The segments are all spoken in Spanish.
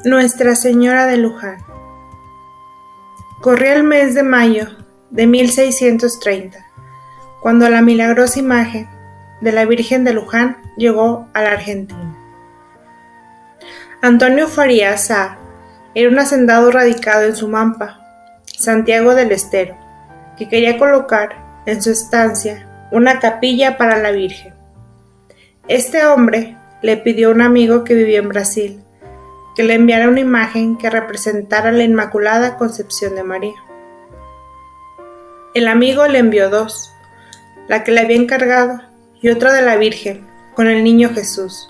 Nuestra Señora de Luján. Corría el mes de mayo de 1630, cuando la milagrosa imagen de la Virgen de Luján llegó a la Argentina. Antonio Farías Sá era un hacendado radicado en Sumampa, Santiago del Estero, que quería colocar en su estancia una capilla para la Virgen. Este hombre le pidió a un amigo que vivía en Brasil que le enviara una imagen que representara la Inmaculada Concepción de María. El amigo le envió dos, la que le había encargado y otra de la Virgen, con el niño Jesús.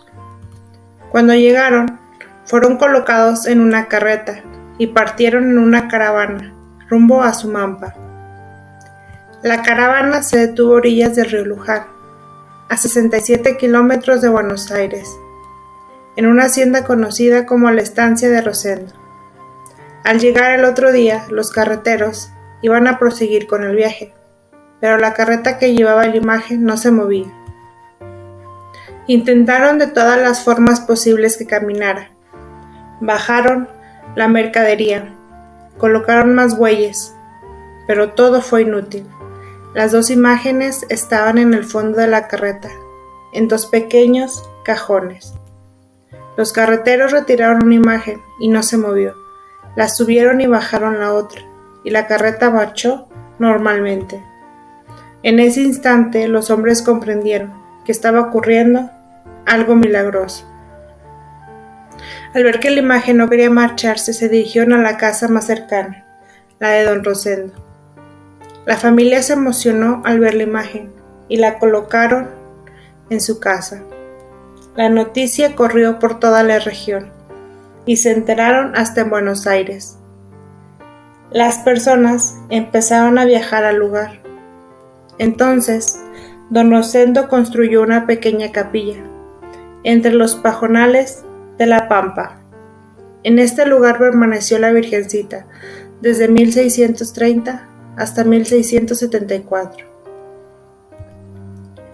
Cuando llegaron, fueron colocados en una carreta y partieron en una caravana, rumbo a Sumampa. La caravana se detuvo a orillas del río Luján, a 67 kilómetros de Buenos Aires, en una hacienda conocida como la Estancia de Rosendo. Al llegar el otro día, los carreteros iban a proseguir con el viaje, pero la carreta que llevaba la imagen no se movía. Intentaron de todas las formas posibles que caminara. Bajaron la mercadería, colocaron más bueyes, pero todo fue inútil. Las dos imágenes estaban en el fondo de la carreta, en dos pequeños cajones. Los carreteros retiraron una imagen y no se movió. La subieron y bajaron la otra, y la carreta marchó normalmente. En ese instante los hombres comprendieron que estaba ocurriendo algo milagroso. Al ver que la imagen no quería marcharse, se dirigieron a la casa más cercana, la de don Rosendo. La familia se emocionó al ver la imagen y la colocaron en su casa. La noticia corrió por toda la región y se enteraron hasta en Buenos Aires. Las personas empezaron a viajar al lugar. Entonces, don Rosendo construyó una pequeña capilla entre los pajonales de la Pampa. En este lugar permaneció la Virgencita desde 1630 hasta 1674.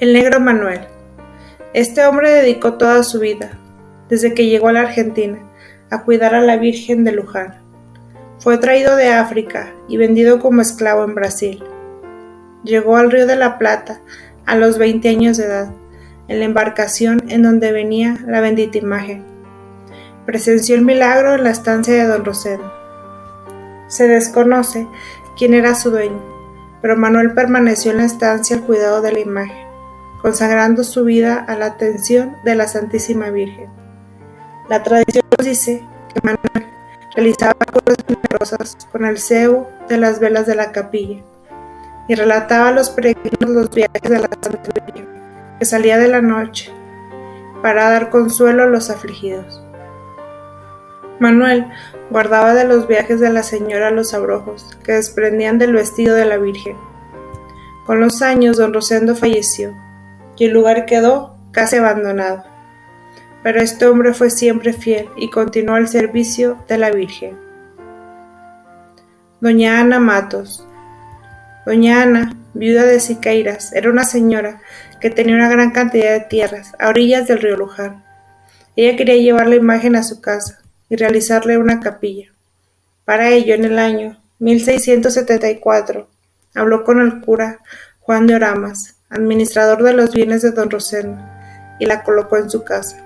El negro Manuel. Este hombre dedicó toda su vida, desde que llegó a la Argentina, a cuidar a la Virgen de Luján. Fue traído de África y vendido como esclavo en Brasil. Llegó al Río de la Plata a los 20 años de edad, en la embarcación en donde venía la bendita imagen. Presenció el milagro en la estancia de don Rosendo. Se desconoce quién era su dueño, pero Manuel permaneció en la estancia al cuidado de la imagen, consagrando su vida a la atención de la Santísima Virgen. La tradición nos dice que Manuel realizaba curas milagrosas con el cebo de las velas de la capilla y relataba a los peregrinos los viajes de la Santa Virgen, que salía de la noche para dar consuelo a los afligidos. Manuel guardaba de los viajes de la Señora los abrojos que desprendían del vestido de la Virgen. Con los años, don Rosendo falleció y el lugar quedó casi abandonado. Pero este hombre fue siempre fiel y continuó al servicio de la Virgen. Doña Ana Matos. Doña Ana, viuda de Siqueiras, era una señora que tenía una gran cantidad de tierras a orillas del río Luján. Ella quería llevar la imagen a su casa y realizarle una capilla. Para ello, en el año 1674, habló con el cura Juan de Oramas, administrador de los bienes de don Rosendo, y la colocó en su casa.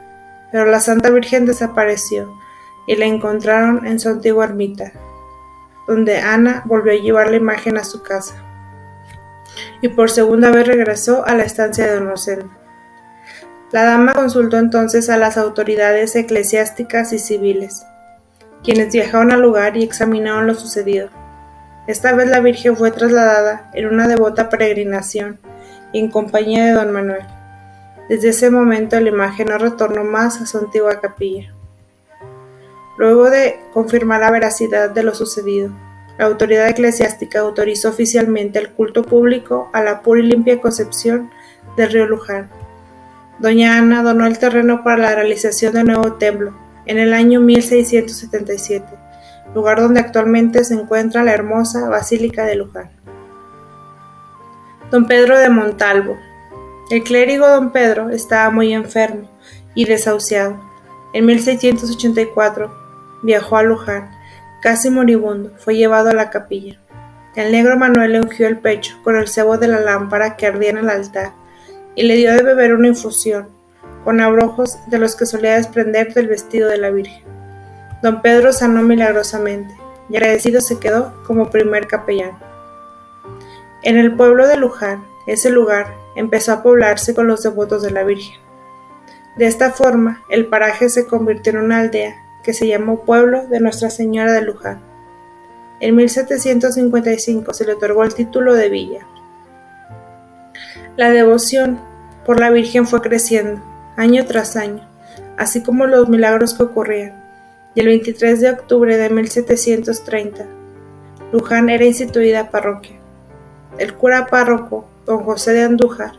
Pero la Santa Virgen desapareció y la encontraron en su antigua ermita, donde Ana volvió a llevar la imagen a su casa y por segunda vez regresó a la estancia de don Rosendo. La dama consultó entonces a las autoridades eclesiásticas y civiles, quienes viajaron al lugar y examinaron lo sucedido. Esta vez la Virgen fue trasladada en una devota peregrinación y en compañía de don Manuel. Desde ese momento la imagen no retornó más a su antigua capilla. Luego de confirmar la veracidad de lo sucedido, la autoridad eclesiástica autorizó oficialmente el culto público a la pura y limpia Concepción del río Luján. Doña Ana donó el terreno para la realización del nuevo templo en el año 1677, lugar donde actualmente se encuentra la hermosa Basílica de Luján. Don Pedro de Montalvo. El clérigo don Pedro estaba muy enfermo y desahuciado. En 1684 viajó a Luján. Casi moribundo, fue llevado a la capilla. El negro Manuel le ungió el pecho con el cebo de la lámpara que ardía en el altar y le dio de beber una infusión, con abrojos de los que solía desprender del vestido de la Virgen. Don Pedro sanó milagrosamente y agradecido se quedó como primer capellán. En el pueblo de Luján, ese lugar empezó a poblarse con los devotos de la Virgen. De esta forma, el paraje se convirtió en una aldea que se llamó Pueblo de Nuestra Señora de Luján. En 1755 se le otorgó el título de villa. La devoción por la Virgen fue creciendo, año tras año, así como los milagros que ocurrían, y el 23 de octubre de 1730, Luján era instituida parroquia. El cura párroco, don José de Andújar,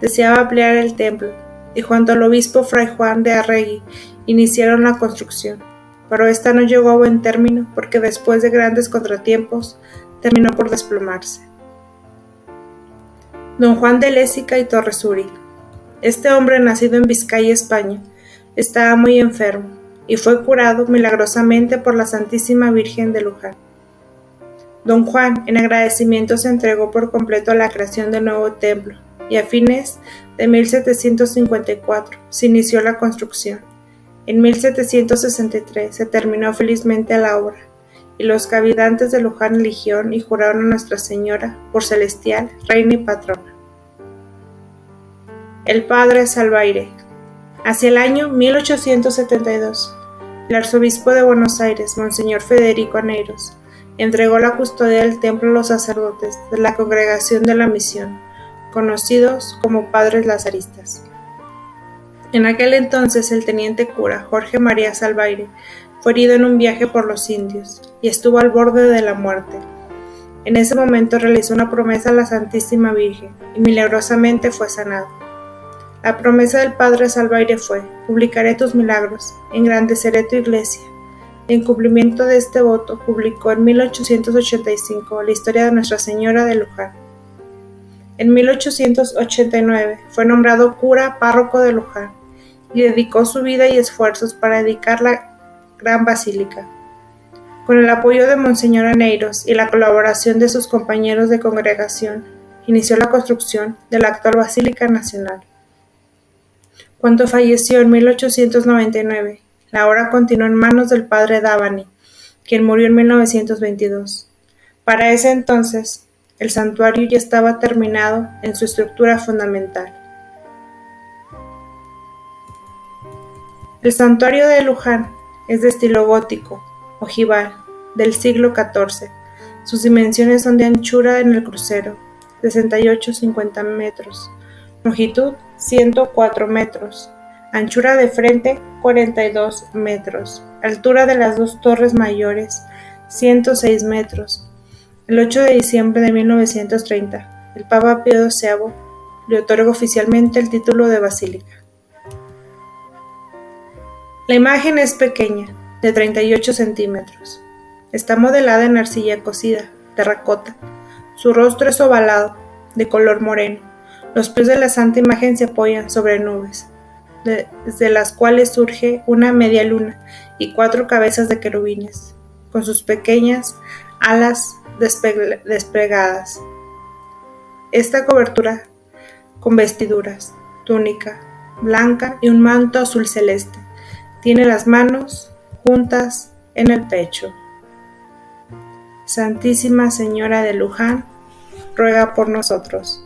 deseaba ampliar el templo, y junto al obispo fray Juan de Arregui iniciaron la construcción, pero esta no llegó a buen término porque después de grandes contratiempos terminó por desplomarse. Don Juan de Lésica y Torresuri. Este hombre, nacido en Vizcaya, España, estaba muy enfermo y fue curado milagrosamente por la Santísima Virgen de Luján. Don Juan, en agradecimiento, se entregó por completo a la creación del nuevo templo, y a fines de 1754 se inició la construcción. En 1763 se terminó felizmente la obra, y los cabildantes de Luján eligieron y juraron a Nuestra Señora por celestial, reina y patrona. El padre Salvaire. Hacia el año 1872, el arzobispo de Buenos Aires, Monseñor Federico Aneiros, entregó la custodia del templo a los sacerdotes de la Congregación de la Misión, conocidos como padres lazaristas. En aquel entonces el teniente cura Jorge María Salvaire fue herido en un viaje por los indios y estuvo al borde de la muerte. En ese momento realizó una promesa a la Santísima Virgen y milagrosamente fue sanado. La promesa del padre Salvaire fue: publicaré tus milagros, engrandeceré tu iglesia. En cumplimiento de este voto, publicó en 1885 la historia de Nuestra Señora de Luján. En 1889 fue nombrado cura párroco de Luján y dedicó su vida y esfuerzos para dedicar la gran basílica. Con el apoyo de Monseñor Aneiros y la colaboración de sus compañeros de congregación, inició la construcción de la actual Basílica Nacional. Cuando falleció en 1899, la obra continuó en manos del padre Davani, quien murió en 1922. Para ese entonces, el santuario ya estaba terminado en su estructura fundamental. El santuario de Luján es de estilo gótico, ojival, del siglo XIV. Sus dimensiones son de anchura en el crucero, 68-50 metros, longitud 104 metros, anchura de frente 42 metros, altura de las dos torres mayores 106 metros. El 8 de diciembre de 1930, el Papa Pío XII le otorga oficialmente el título de basílica. La imagen es pequeña, de 38 centímetros. Está modelada en arcilla cocida, terracota. Su rostro es ovalado, de color moreno. Los pies de la Santa Imagen se apoyan sobre nubes, desde las cuales surge una media luna y 4 cabezas de querubines, con sus pequeñas alas desplegadas. Esta cobertura con vestiduras, túnica blanca y un manto azul celeste. Tiene las manos juntas en el pecho. Santísima Señora de Luján, ruega por nosotros.